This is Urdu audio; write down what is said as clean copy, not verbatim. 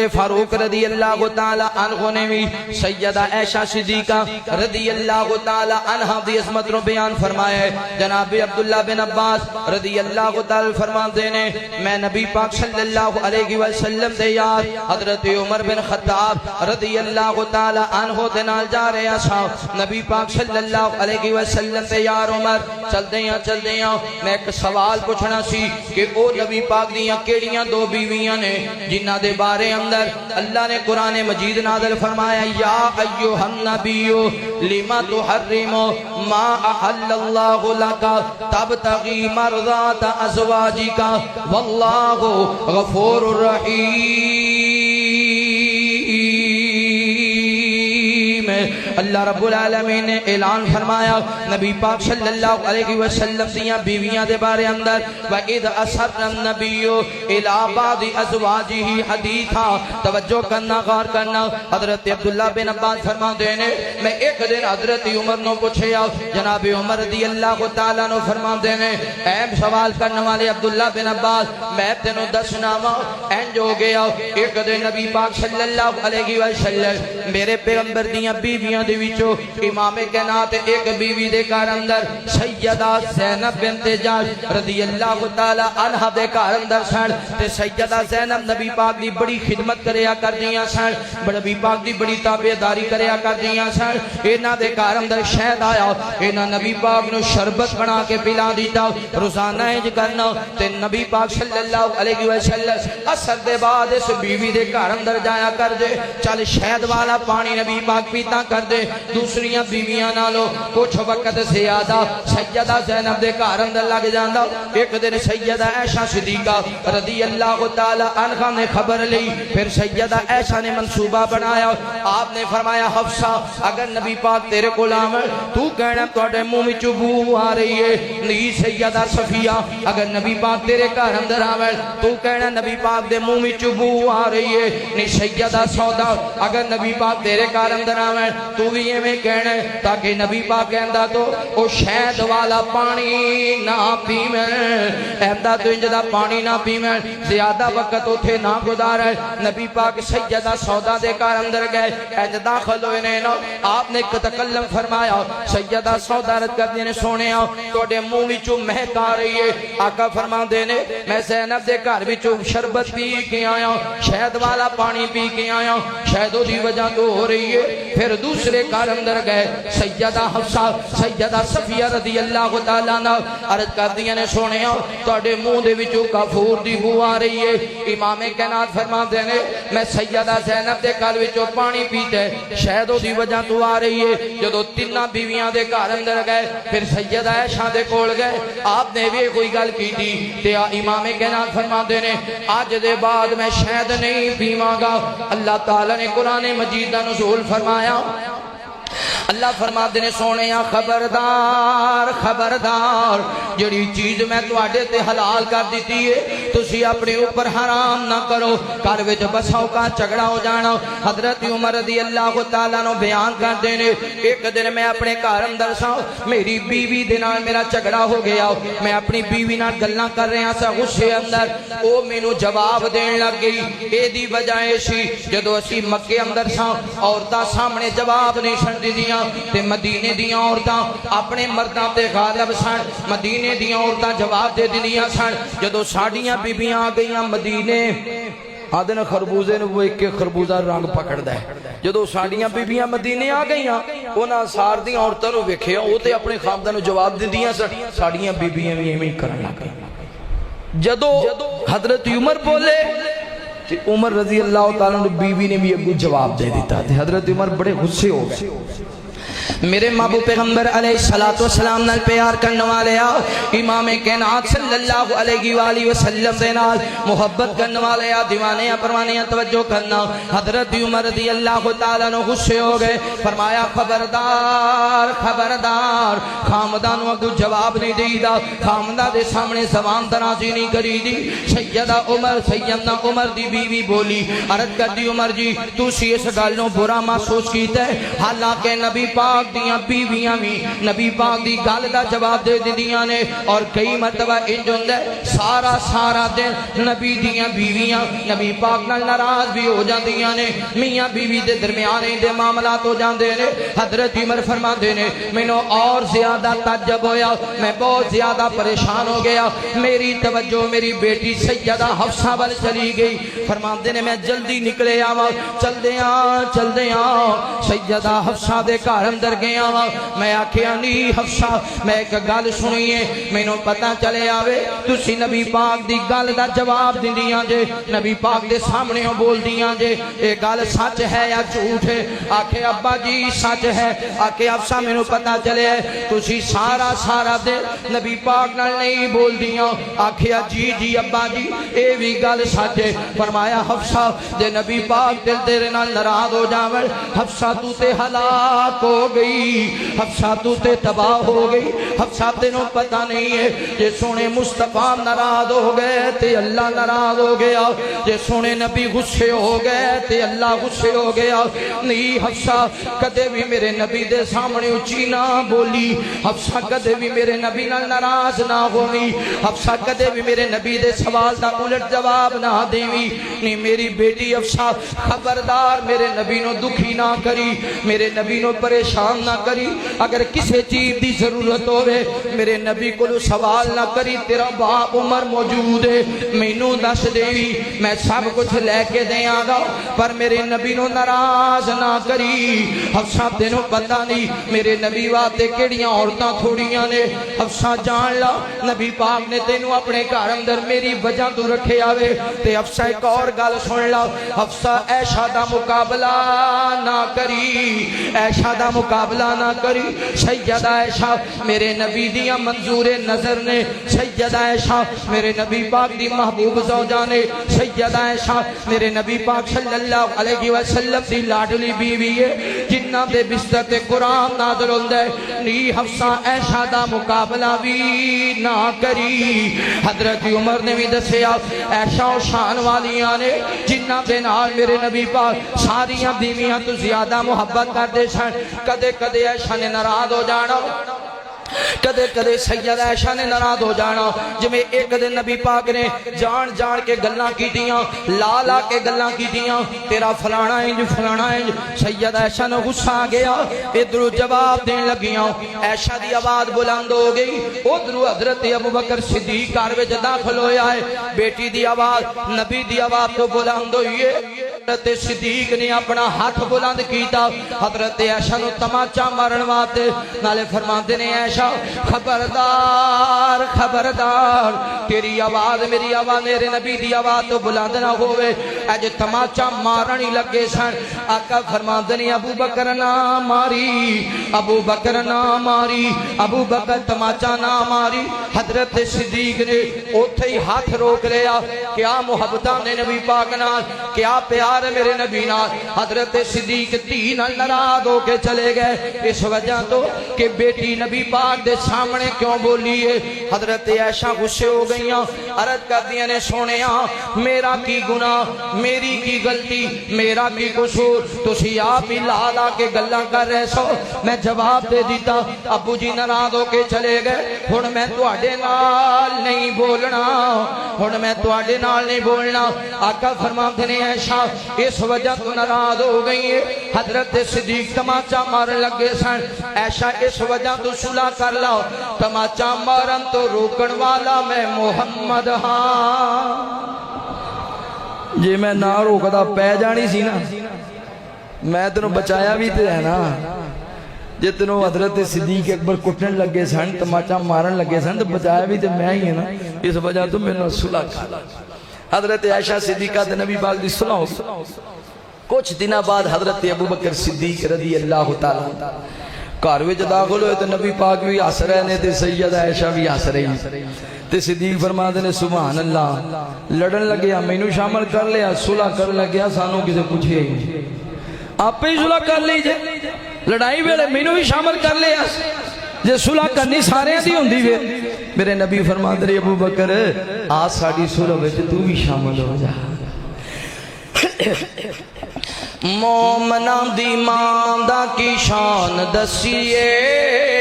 فاروق رضی اللہ تعالی عنہ نے بھی سیدہ عائشہ صدیقہ رضی اللہ تعالی عنہ دی عظمت رو بیان فرمایا ہے۔ جناب عبداللہ بن عباس رضی اللہ تعالی فرماتے ہیں میں نبی پاک صلی اللہ علیہ وسلم دے یار حضرت عمر بن خطاب رضی اللہ تعالی عنہ دے نال جا رہے ہیں۔ نبی پاک صلی اللہ علیہ وسلم دے یار عمر چل دیاں میں ایک سوال پوچھنا سی کہ او نبی پاک دیاں کیڑیاں دو بیویاں نے جنہ دے بارے اللہ نے قرآن مجید نازل فرمایا یا ایوہ النبی لما تحرم ما احل اللہ لکا تبتغی مرضات ازواجکا واللہ غفور الرحیم۔ اللہ رب العالمین نے اعلان فرمایا نبی پاک صلی اللہ علیہ وسلم دیاں بیویاں دے بارے اندر وَإِذْ أَسَرَّ النَّبِيُّ إِلَىٰ بَعْضِ أَزْوَاجِهِ حَدِيثًا توجہ کرنا غور کرنا۔ حضرت عبداللہ بن عباس فرماتے ہیں میں ایک دن حضرت عمر نو پوچھے جناب عمر رضی اللہ تعالیٰ نو فرماتے ہیں اے سوال کرنے والے عبداللہ بن عباس میں تینوں دسنا وا اینج ہو گیا ایک دن نبی پاک صلی اللہ علیہ وسلم میرے پیغمبر دیاں بیویاں دے وچوں امام کائنات ایک بیوی دے گھر اندر سیدہ زینب بنت جحش رضی اللہ تعالی عنہ دے گھر اندر سن تے سیدہ زینب نبی پاک دی بڑی خدمت کریا کردیاں سن نبی پاک دی بڑی تابعداری کریا کردیاں سن۔ انہاں دے گھر اندر شہد آیا انہاں نبی پاک نو شربت بنا کے پلا دیتا روزانہ انج کرنا تے نبی پاک صلی اللہ علیہ وسلم اثر دے بعد اس بیوی دے گھر اندر جایا کر دے چل شہد والا پانی نبی پاک پیتا کر دے دوسریاں بیویاں نالو کچھ وقت زیادہ سیدہ زینب دے گھر اندر لگ جاندا۔ ایک دن سیدہ عائشہ صدیقہ رضی اللہ تعالی عنہ نے خبر لی پھر سیدہ عائشہ نے منصوبہ بنایا آپ نے فرمایا حفصہ اگر نبی پاک تیرے غلام تو کہنا تواڈے منہ وچوں بو آ رہی ہے نہیں سیدہ صفیہ اگر نبی پاک تیرے گھر اندر آوے تو کہنا نبی پاک دے منہ وچوں بو آ رہی ہے نہیں سیدہ سودا اگر نبی پاک تیرے گھر اندر آوے تو بھی یہ میں کہنا ہے تاکہ نبی پاک کہندا تو او شہد والا پانی نہ پیویں کہندا تو انجدا پانی نہ پیویں زیادہ وقت اتھے نہ گزارے۔ نبی پاک سیدہ سودا دے گھر اندر گئے انج داخل ہوئے نے آپ نے تکلم فرمایا سیدہ سودا رد کر دینے سونے توڑے منہ وچوں مہک آ رہی ہے آقا فرما دینے میں زینب دے گھر وچوں شربت پی کے آیا شہد والا پانی پی کے آیا شہدوں دی وجہ تو ہو رہی ہے۔ پھر دوسرے گھر اندر گئے سیدہ حفصہ سیدہ صفیہ رضی اللہ تعالیٰ عنہ عرض کر دیا نے سونے توڑے منہ دے وچوں کافور دی بو آ رہی ہے۔ امام کائنات فرما دینے میں سیدہ زینب دے گھر وچوں پانی پیتے شہدوں دی وجہ تو آ رہی ہے۔ جدو تینہ بیویاں دے گھر اندر گئے پھر سیدہ عائشہ دے کول گئے آپ نے بھی کوئی گل کی تھی تے امام کائنات فرما دینے آج دے بعد میں شہد نہیں پیواں گا۔ اللہ تعالیٰ نے قرآن مجید دا نزول فرمایا اللہ فرما دینے سونے خبردار خبردار جڑی چیز میں تواڈے تے حلال کر دیتی ہے تسی اپنے اوپر حرام نہ کرو۔ گھر وچ بساؤ کا جھگڑا ہو جانا حضرت عمر رضی اللہ تعالیٰ نو بیان کر دینے ایک دن میں اپنے گھر اندر سا میری بیوی دے نال میرا جھگڑا ہو گیا میں اپنی بیوی نال گلاں کر رہا سا غصے اندر او مینوں جواب دین لگ گئی اے دی وجہ سی جدو اسی مکے اندر سا عورتاں سامنے جواب نہیں سن دیاں تے مدینے دیاں عورتاں اپنے مرداں تے غالب سن مدینے دیاں عورتاں جواب دے دیاں سن جدو ساڑیاں بیبیاں آ گئیاں مدینے آدھن خربوزے نو ایک کے خربوزہ رنگ پکڑ دے جدو ساڑیاں بیبیاں مدینے آ گئیاں اونا سار دیاں عورتاں نو ویکھیا او تے اپنے خامدہ نو جواب دے دیاں سن ساڑیاں بیبیاں بھی ایمیں کرن لگے جدو حضرت عمر بولے عمر رضی اللہ تعالیٰ نے بیوی نے بھی اگو جواب دے دیتا تھے حضرت عمر بڑے غصے ہو گئے میرے محبوب پیغمبر علیہ السلام نال پیار کرنے والے امام کائنات صلی اللہ علیہ وآلہ وسلم دے نال محبت کرنے والے دیوانے پروانے توجہ کرنا حضرت عمر رضی اللہ تعالیٰ نے غصے ہو گئے فرمایا خبردار خبردار خامدانوں کو جواب نہیں دی دا خامدہ دے سامنے زبان درازی نہیں کری دی سیدہ عمر دی بیوی بولی عرض کر دی عمر جی تو سی اس گالوں برا محسوس کیتا ہے حالانکہ نبی پاک پاک دیاں بیویاں بھی نبی پاک دی گل دا جواب دے دیاں نے اور کئی مرتبہ انج ہوندا سارا دن نبی دیاں بیویاں نبی پاک نال ناراض بھی ہو جاندیاں نے میاں بیوی دے درمیان دے معاملات ہو جاندے نے حضرت عمر فرماندے نے مینوں اور زیادہ تعجب ہویا میں بہت زیادہ پریشان ہو گیا میری توجہ میری بیٹی سیدہ حفصہ وال چلی گئی فرماندے نے میں جلدی نکلے آواں چل دیاں سیدہ حفصہ دے گھر اندر گیا میں آکھیا نہیں حفصہ میں ایک گل سنیے مینوں پتہ چلے آوے تسی نبی پاک دی گل دا جواب دیندیاں جے نبی پاک دے سامنے بول دیاں جے اے گل سچ ہے یا جھوٹ ہے آکھے ابا جی سچ ہے آکھے حفصہ مینوں پتہ چلے تسی سارا دے نبی پاک نال نہیں بول دیاں آکھیا جی ابا جی اے بھی گل سچ ہے فرمایا حفصہ دے نبی پاک دل تیرے نال ناراض ہو جاوے حفصہ تو تے ہلاک ہو گئی حفصہ تو تے تباہ ہو گئی حفصہ تینوں پتہ نہیں ہے جے سونے مصطفیٰ ناراض ہو گئے تے اللہ ناراض ہو گیا جے سونے نبی غصے ہو گئے تے اللہ غصے ہو گیا نہیں حفصہ کدے بھی میرے نبی دے سامنے اچھی نہ بولی حفصہ کدے بھی میرے نبی نال ناراض نہ ہوئی حفصہ کدے بھی میرے نبی دے سوال دا الٹ جواب نہ دیوی نہیں میری بیٹی حفصہ خبردار میرے نبی نو دکھی نہ کری میرے نبی نو پریشان نہ کری اگر کسی چیز دی ضرورت ہوئے میرے نبی کو سوال نہ کری تیرا باپ عمر موجود ہے مینوں دس دیوی میں سب کچھ لے کے دیاں گا پر میرے نبی نو ناراض نہ کری حفصہ تینوں پتہ نہیں میرے نبی واتے کیڑیاں عورتاں تھوڑیاں نے حفصہ جان لا نبی پاک نے تینوں اپنے گھر اندر میری وجہ تو رکھے آوے تے حفصہ ایک اور گل سن لا حفصہ عائشہ دا مقابلہ نہ کری عائشہ دا مقابلہ نہ کری سیدہ عائشہ میرے نبی دیاں منظور نظر نے سیدہ عائشہ میرے نبی پاک دی محبوب زوجہ نے سیدہ عائشہ میرے نبی پاک صلی اللہ علیہ وسلم دی لاڈلی بیوی ہے جنہ دے بستر تے قرآن نازل ہوندا ہے نی حفصہ عائشہ دا مقابلہ بھی نہ کری حضرت عمر نے بھی دسیا عائشہ و شان والیاں نے جنہ دے نال میرے نبی پاک ساریاں بیویاں تو زیادہ محبت کر دے سن کدے کدے عائشہ نے ناراض ہو جانا کدے سیدہ عائشہ نے ناراض ہو جانا جمیں ایک دن نبی پاک نے جان کے گلاں کی دیاں لا کے گلاں کی دیاں تیرا فلانا انج سیدہ عائشہ نے غصہ آ گیا ادھر جواب دین لگیاں عائشہ دی آواز بلند ہو گئی ادھر حضرت ابوبکر صدیق گھر وچ داخل ہویا ہے بیٹی دی آواز نبی دی آواز تو بلند ہوئی ہے حضرت صدیق نے اپنا ہاتھ بلند کیتا حضرت عائشہ نو تماچا مارن واسطے نالے فرماندے نے عائشہ خبردار تیری آواز میری آواز میرے نبی دی آواز تو بلند نہ ہوئے اج تماچا مارن ہی لگے سن آقا فرماندے نے ابو بکر نہ ماری ابو بکر تماچا نہ ماری حضرت صدیق نے اوتھے ہی ہاتھ روک لیا کیا محبتاں نے نبی پاک نال کیا پیار ہے میرے نبی نال حضرت صدیق تین ناراض ہو کے چلے گئے اس وجہ تو کہ بیٹی نبی پاک دے سامنے کیوں بولی ہے حضرت عائشہ غصے ہو گئیاں عرض کر دیا نے سونیا میرا کی گناہ میری کی غلطی میرا کی قصور تسی آپ ہی لا کے گلاں کر رہے سو میں جواب دے دیتا ابو جی ناراض ہو کے چلے گئے ہن میں تواڈے نال نہیں بولنا آقا فرماتے نے عائشہ اس وجہ تو ناراض ہو گئی ہے حضرت صدیق تماچا مارن لگے سن عائشہ اس وجہ تو صلح کر لاؤ تماچا مارن تو روکن والا میں محمد ہاں جی میں نہ روکدا پہ جانی سی نا میں تینوں بچایا بھی تے ہے نا جے تینوں حضرت صدیق اکبر کٹن لگے سن تماچا مارن لگے سن تو بچایا بھی تے میں ہی ہے نا اس وجہ تو میں نے صلح کر حضرت عائشہ صدیقہ تے نبی پاک دی صلح ہو کچھ دنہ بعد حضرت ابوبکر صدیق رضی اللہ تعالیٰ گھر وچ داخل ہوئے تو نبی پاک بھی ہس رہے نے تے سیدہ عائشہ بھی ہس رہی تے صدیق فرماتے نے سبحان اللہ لڑن لگیا مینوں شامل کر لیا صلح کر لگیا سانوں کسے پوچھے آپ ہی صلح کر لیجے لڑائی ویلے مینوں بھی شامل کر لیا جے صلح کرنی سارے دی ہوندی وے میرے نبی فرماتے نے ابو بکر آ ساڈی صلح وچ تو بھی شامل ہو جا مومناں دی ماں دا کی شان دسیے